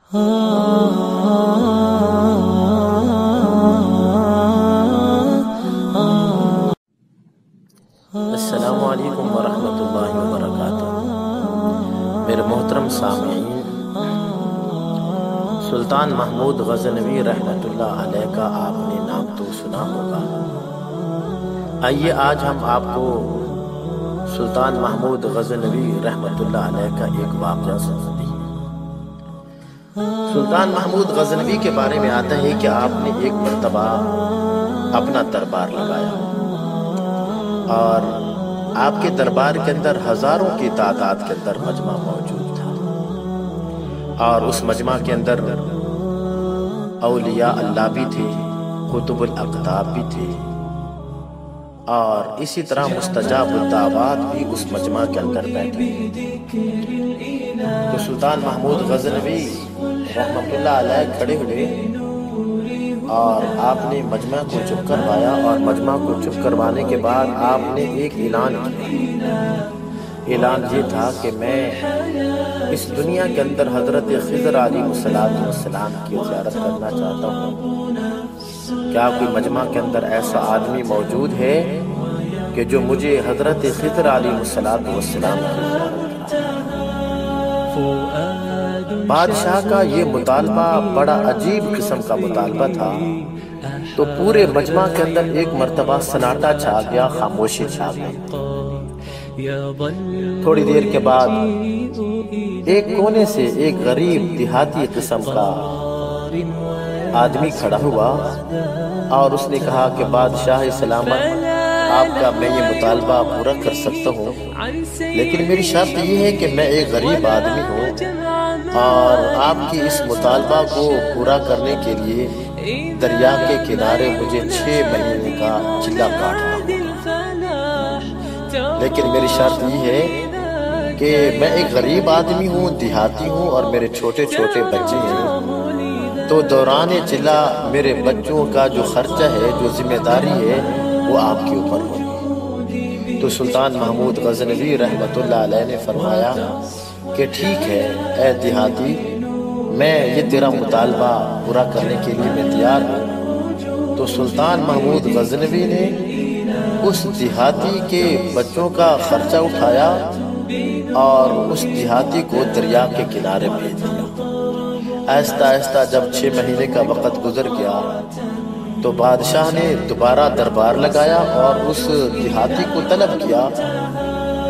السلام علیکم ورحمۃ اللہ وبرکاتہ۔ میرے محترم سامعین، سلطان محمود غزنوی رحمۃ اللہ علیہ کا آپ نے نام تو سنا ہوگا۔ آئیے آج ہم آپ کو سلطان محمود غزنوی رحمۃ اللہ علیہ کا ایک واقعہ سناتے ہیں۔ سلطان محمود غزنوی کے بارے میں آتا ہے کہ آپ نے ایک مرتبہ اپنا دربار لگایا اور آپ کے دربار کے اندر ہزاروں کی تعداد کے اندر مجمع موجود تھا، اور اس مجمع کے اندر اولیاء اللہ بھی تھے، قطب الاقطاب بھی تھے، اور اسی طرح مستجاب الدعوات بھی اس مجمع کے اندر بیٹھے۔ تو سلطان محمود غزنوی رحمۃ اللہ علیہ کھڑے ہوئے اور آپ نے مجمع کو چپ کروایا، اور مجمع کو چپ کروانے کے بعد آپ نے ایک اعلان کیا۔ اعلان یہ تھا کہ میں اس دنیا کے اندر حضرت خضر علیہ السلام کی زیارت کرنا چاہتا ہوں۔ کیا کوئی مجمع کے اندر ایسا آدمی موجود ہے کہ جو مجھے حضرت خضر علیہ السلام کی زیارت کرائے؟ بادشاہ کا یہ مطالبہ بڑا عجیب قسم کا مطالبہ تھا، تو پورے مجمع کے اندر ایک مرتبہ سناٹا چھا گیا، خاموشی چھا گئی۔ تھوڑی دیر کے بعد ایک کونے سے ایک غریب دیہاتی قسم کا آدمی کھڑا ہوا اور اس نے کہا کہ بادشاہ سلامت، آپ کا میں یہ مطالبہ پورا کر سکتا ہوں، لیکن میری شرط یہ ہے کہ میں ایک غریب آدمی ہوں اور آپ کی اس مطالبہ کو پورا کرنے کے لیے دریا کے کنارے مجھے 6 مہینے کا چلہ کاٹنا ہوگا۔ لیکن میری شرط یہ ہے کہ میں ایک غریب آدمی ہوں، دیہاتی ہوں، اور میرے چھوٹے چھوٹے بچے ہیں، تو دوران چلہ میرے بچوں کا جو خرچہ ہے، جو ذمہ داری ہے، وہ آپ کے اوپر ہوگی۔ تو سلطان محمود غزنوی رحمۃ اللہ علیہ نے فرمایا کہ ٹھیک ہے اے دیہاتی، میں یہ تیرا مطالبہ پورا کرنے کے لیے میں تیار ہوں۔ تو سلطان محمود غزنوی نے اس دیہاتی کے بچوں کا خرچہ اٹھایا اور اس دیہاتی کو دریا کے کنارے بھیج دیا۔ آہستہ آہستہ جب 6 مہینے کا وقت گزر گیا تو بادشاہ نے دوبارہ دربار لگایا اور اس دیہاتی کو طلب کیا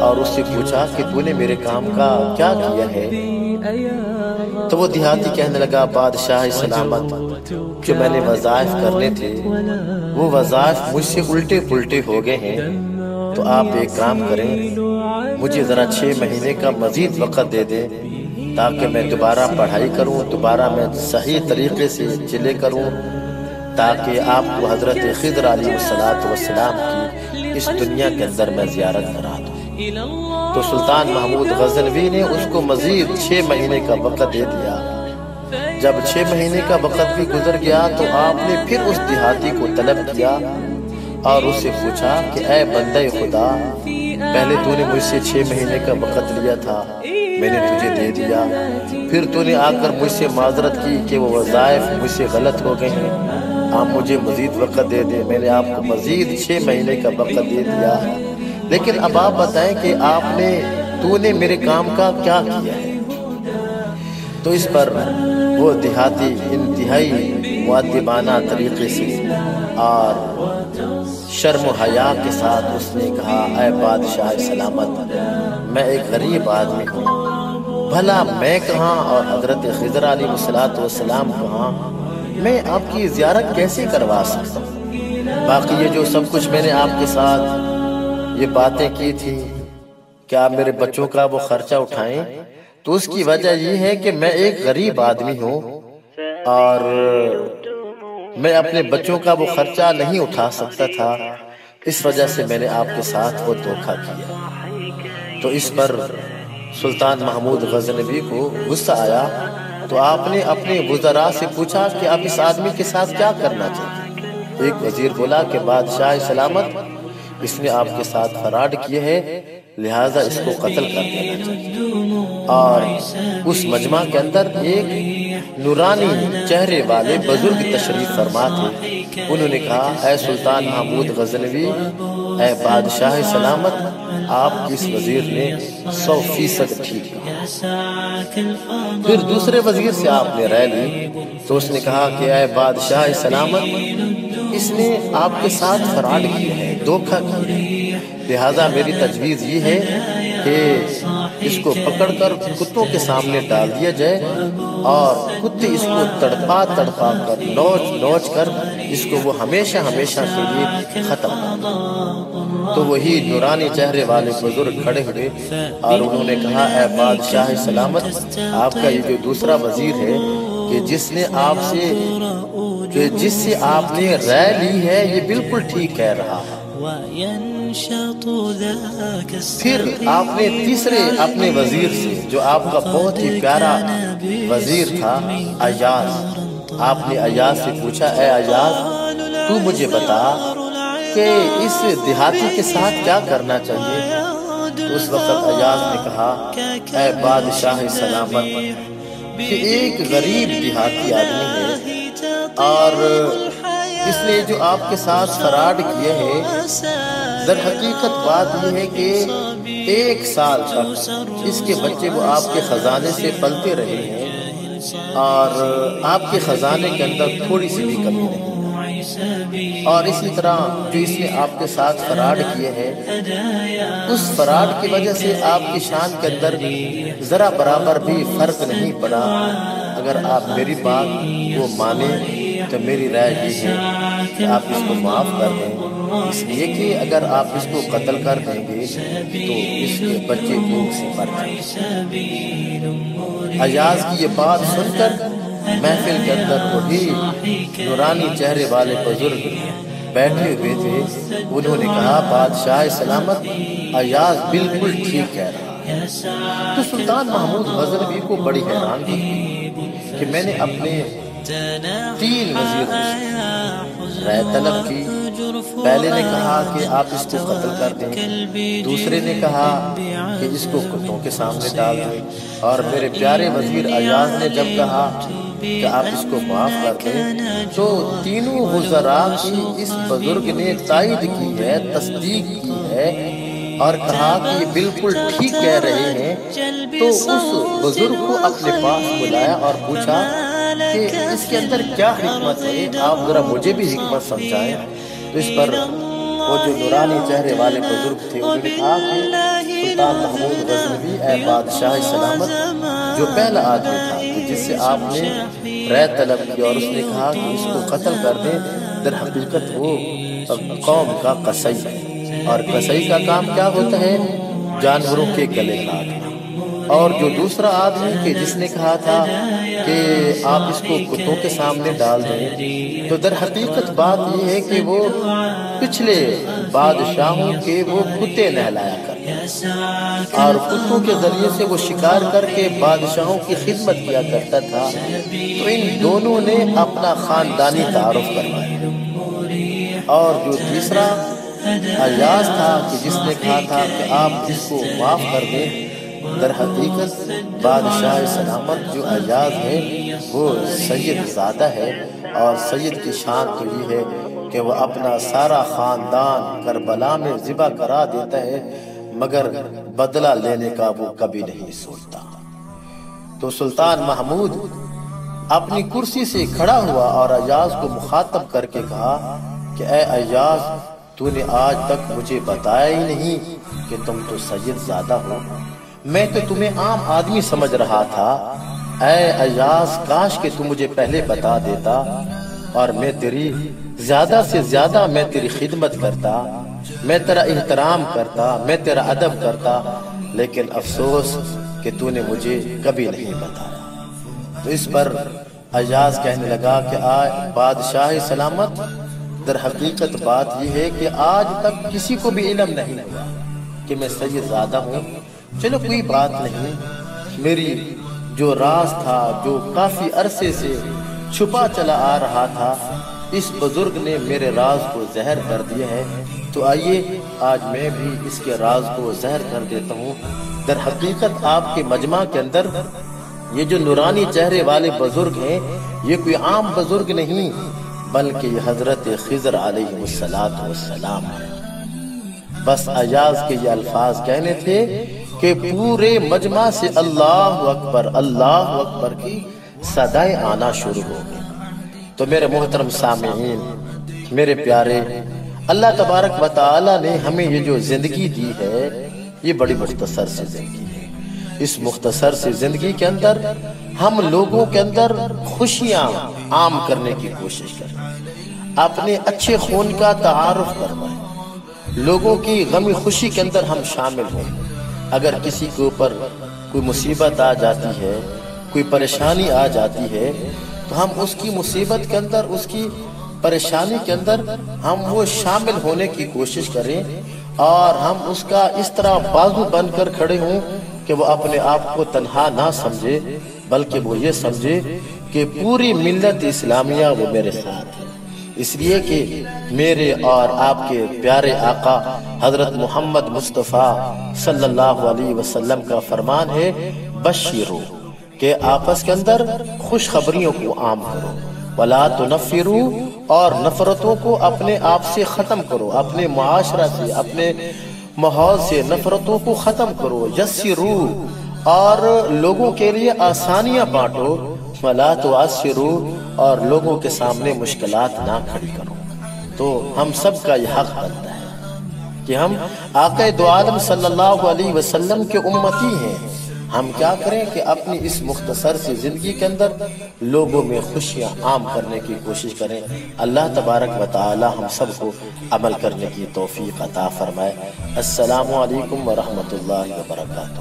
اور اس سے پوچھا کہ تو نے میرے کام کا کیا کیا ہے؟ تو وہ دیہاتی کہنے لگا، بادشاہ سلامت، جو میں نے وظائف کرنے تھے وہ وظائف مجھ سے الٹے پلٹے ہو گئے ہیں، تو آپ ایک کام کریں، مجھے ذرا 6 مہینے کا مزید وقت دے دیں تاکہ میں دوبارہ پڑھائی کروں، دوبارہ میں صحیح طریقے سے چلے کروں، تاکہ آپ کو حضرت خضر علیہ السلام کی اس دنیا کے اندر میں زیارت کرا دوں۔ تو سلطان محمود غزنوی نے اس کو مزید 6 مہینے کا وقت دے دیا۔ جب 6 مہینے کا وقت بھی گزر گیا تو آپ نے پھر اس دیہاتی کو طلب کیا اور اس سے پوچھا کہ اے بندہ خدا، پہلے تو نے مجھ سے 6 مہینے کا وقت لیا تھا، میں نے تجھے دے دیا، پھر تو نے آ کر مجھ سے معذرت کی کہ وہ وظائف مجھ سے غلط ہو گئے ہیں، آپ مجھے مزید وقت دے دیں۔ میں نے آپ کو مزید 6 مہینے کا وقت دے دیا، لیکن اب آپ بتائیں کہ تو نے میرے کام کا کیا کیا ہے؟ تو اس پر وہ دیہاتی انتہائی مؤدبانہ طریقے سے اور شرم و حیا کے ساتھ اس نے کہا، اے بادشاہ سلامت، میں ایک غریب آدمی ہوں، بھلا میں کہاں اور حضرت خضر علیہ السلام کہاں، میں آپ کی زیارت کیسے کروا سکتا ہوں؟ باقی یہ جو سب کچھ میں نے آپ کے ساتھ یہ باتیں کی تھی کہ آپ میرے بچوں کا وہ خرچہ اٹھائیں، تو اس کی وجہ یہ ہے کہ میں ایک غریب آدمی ہوں اور میں اپنے بچوں کا وہ خرچہ نہیں اٹھا سکتا تھا، اس وجہ سے میں نے آپ کے ساتھ وہ دھوکہ کیا۔ تو اس پر سلطان محمود غزنوی کو غصہ آیا، تو آپ نے اپنے وزراء سے پوچھا کہ آپ اس آدمی کے ساتھ کیا کرنا چاہتے ہیں؟ ایک وزیر بولا کہ بادشاہ سلامت، اس نے آپ کے ساتھ فراڈ کیے ہے، لہٰذا اس کو قتل کر دینا چاہیے۔ اور اس مجمع کے اندر ایک نورانی چہرے والے بزرگ تشریف فرما تھے۔ انہوں نے کہا اے سلطان محمود غزنوی، اے بادشاہ سلامت، آپ کی اس وزیر نے 100% ٹھیک کہا۔ پھر دوسرے وزیر سے آپ نے رائے لی تو اس نے کہا کہ اے بادشاہ سلامت، اس نے آپ کے ساتھ فراڈ کیا ہے، دھوکہ کیا ہے، لہٰذا میری تجویز یہ ہے کہ اس کو پکڑ کر کتوں کے سامنے ڈال دیا جائے اور کتے اس کو تڑپا تڑپا کر نوچ نوچ کر اس کو وہ ہمیشہ ہمیشہ کے لیے ختم کر دیں۔ تو وہی نورانی چہرے والے بزرگ کھڑے ہوئے اور انہوں نے کہا اے بادشاہ سلامت، آپ کا یہ جو دوسرا وزیر ہے کہ جس سے آپ نے رائے لی ہے، یہ بالکل ٹھیک کہہ رہا ہے۔ پھر آپ نے تیسرے اپنے وزیر سے، جو آپ کا بہت ہی پیارا وزیر تھا، ایاز، آپ نے ایاز سے پوچھا اے ایاز، تو مجھے بتا کہ اس دیہاتی کے ساتھ کیا کرنا چاہیے؟ تو اس وقت ایاز نے کہا اے بادشاہ سلامت، کہ ایک غریب دیہاتی آدمی ہے اور اس نے جو آپ کے ساتھ فراڈ کیا ہے، در حقیقت بات یہ ہے کہ 1 سال تک اس کے بچے وہ آپ کے خزانے سے پلتے رہے ہیں اور آپ کے خزانے کے اندر تھوڑی سی بھی کمی نہیں، اور اسی طرح جو اس نے آپ کے ساتھ فراڈ کیے ہیں، اس فراڈ کی وجہ سے آپ کی شان کے اندر ذرا برابر بھی فرق نہیں پڑا۔ اگر آپ میری بات کو مانیں تو میری رائے یہ ہے کہ آپ اس کو معاف کر دیں، اس لیے کہ اگر آپ اس کو قتل کر دیں گے تو اس کے بچے بھوک سے مر جائیں گے۔ ایاز کی یہ بات سن کر محفل کے اندر وہی نورانی چہرے والے بزرگ بیٹھے ہوئے تھے، انہوں نے کہا بادشاہ سلامت، ایاز بالکل ٹھیک کہہ رہا ہے۔ تو سلطان محمود غزنوی کو بڑی حیرانگی ہوئی کہ میں نے اپنے 3 وزیروں سے رائے طلب کی۔ پہلے نے کہا کہ آپ اس کو قتل کر دیں، دوسرے نے کہا کہ اس کو کتوں کے سامنے ڈال دیں، اور میرے پیارے وزیر ایاز نے جب کہا کہ آپ اس کو معاف کر دیں، تو تینوں وزراء کی اس بزرگ نے تائید کی ہے، تصدیق کی ہے اور کہا کہ یہ بالکل ٹھیک کہہ رہے ہیں۔ تو اس بزرگ کو اپنے پاس بلایا اور پوچھا کہ اس کے اندر کیا حکمت ہے، آپ ذرا مجھے بھی حکمت سمجھائیں۔ تو اس پر وہ جو نورانی چہرے والے بزرگ تھے انہوں نے کہا کہ سلطان محمود غزنوی، اے بادشاہ سلامت، جو پہلا آدمی تھا کہ جس سے آپ نے رائے طلب کی اور اس نے کہا کہ اس کو قتل کر دیں، در حقیقت وہ قوم کا قصی ہے، اور قصی کا کام کیا ہوتا ہے؟ جانوروں کے گلے کاٹنا۔ اور جو دوسرا آدمی کہ جس نے کہا تھا کہ آپ اس کو کتوں کے سامنے ڈال دیں، تو در حقیقت بات یہ ہے کہ وہ پچھلے بادشاہوں کے وہ کتے نہلایا کرتے اور کتوں کے ذریعے سے وہ شکار کر کے بادشاہوں کی خدمت کیا کرتا تھا۔ تو ان دونوں نے اپنا خاندانی تعارف کروایا۔ اور جو تیسرا ایاز تھا کہ جس نے کہا تھا کہ آپ اس کو معاف کر دیں، در حقیقت بادشاہ سلامت جو ایاز ہے وہ سید زادہ ہے، اور سید کی شان تو یہ ہے کہ وہ اپنا سارا خاندان کربلا میں ذبح کرا دیتا ہے، مگر بدلہ لینے کا وہ کبھی نہیں سوچتا۔ تو سلطان محمود اپنی کرسی سے کھڑا ہوا اور ایاز کو مخاطب کر کے کہا کہ اے ایاز، تو نے آج تک مجھے بتایا ہی نہیں کہ تم تو سید زادہ ہو، میں تو تمہیں عام آدمی سمجھ رہا تھا۔ اے ایاز، کاش کہ تو مجھے پہلے بتا دیتا اور میں تیری زیادہ سے زیادہ میں تیری خدمت کرتا، میں تیرا احترام کرتا، میں تیرا ادب کرتا، لیکن افسوس کہ تو نے مجھے کبھی نہیں بتایا۔ تو اس پر ایاز کہنے لگا کہ بادشاہ سلامت، در حقیقت بات یہ ہے کہ آج تک کسی کو بھی علم نہیں ہوا کہ میں سید زادہ ہوں۔ چلو کوئی بات نہیں، میری جو راز تھا جو کافی عرصے سے چھپا چلا آ رہا تھا، اس بزرگ نے میرے راز کو زہر کر دیا ہے، تو آئیے آج میں بھی اس کے راز کو زہر کر دیتا ہوں۔ در حقیقت آپ کے مجمع کے اندر یہ جو نورانی چہرے والے بزرگ ہیں یہ کوئی عام بزرگ نہیں بلکہ یہ حضرت خضر علیہ السلام ہے۔ بس ایاز کے یہ الفاظ کہنے تھے کہ پورے مجمع سے اللہ اکبر کی صدائیں آنا شروع ہو گئی۔ تو میرے محترم سامعین، میرے پیارے، اللہ تبارک و تعالی نے ہمیں یہ جو زندگی دی ہے یہ بڑی مختصر سی زندگی ہے۔ اس مختصر سی زندگی کے اندر ہم لوگوں کے اندر خوشیاں عام کرنے کی کوشش کریں، اپنے اچھے خون کا تعارف کروائیں، لوگوں کی غمی خوشی کے اندر ہم شامل ہوں۔ اگر کسی کے اوپر کوئی مصیبت آ جاتی ہے، کوئی پریشانی آ جاتی ہے تو ہم اس کی مصیبت کے اندر، اس کی پریشانی کے اندر ہم وہ شامل ہونے کی کوشش کریں اور ہم اس کا اس طرح بازو بن کر کھڑے ہوں کہ وہ اپنے آپ کو تنہا نہ سمجھے بلکہ وہ یہ سمجھے کہ پوری ملت اسلامیہ وہ میرے ساتھ ہے۔ اس لیے کہ میرے اور آپ کے پیارے آقا حضرت محمد مصطفیٰ صلی اللہ علیہ وسلم کا فرمان ہے، بشرو، کہ آپس کے اندر خوشخبریوں کو عام کرو، ولا تنفرو، اور نفرتوں کو اپنے آپ سے ختم کرو، اپنے معاشرہ سے، اپنے ماحول سے نفرتوں کو ختم کرو، یسرو، اور لوگوں کے لیے آسانیاں بانٹو، ولا تعسرو، اور لوگوں کے سامنے مشکلات نہ کھڑی کرو۔ تو ہم سب کا یہ حق بنتا ہے کہ ہم آقا دو عالم صلی اللہ علیہ وسلم کے امتی ہیں۔ ہم کیا کریں کہ اپنی اس مختصر سی زندگی کے اندر لوگوں میں خوشیاں عام کرنے کی کوشش کریں۔ اللہ تبارک و تعالی ہم سب کو عمل کرنے کی توفیق عطا فرمائے۔ السلام علیکم ورحمۃ اللہ وبرکاتہ۔